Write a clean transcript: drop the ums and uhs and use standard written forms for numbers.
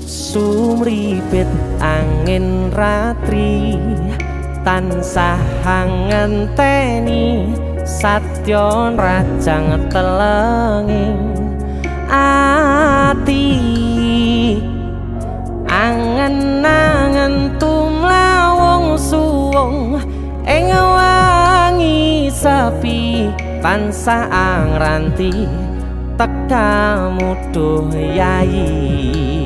Sumripit angin ratri tansah ngenteni satyon rajang telenging ati angen-angen tumlawung suwung ing wangi sepi tansah angranti tekamu duh yayi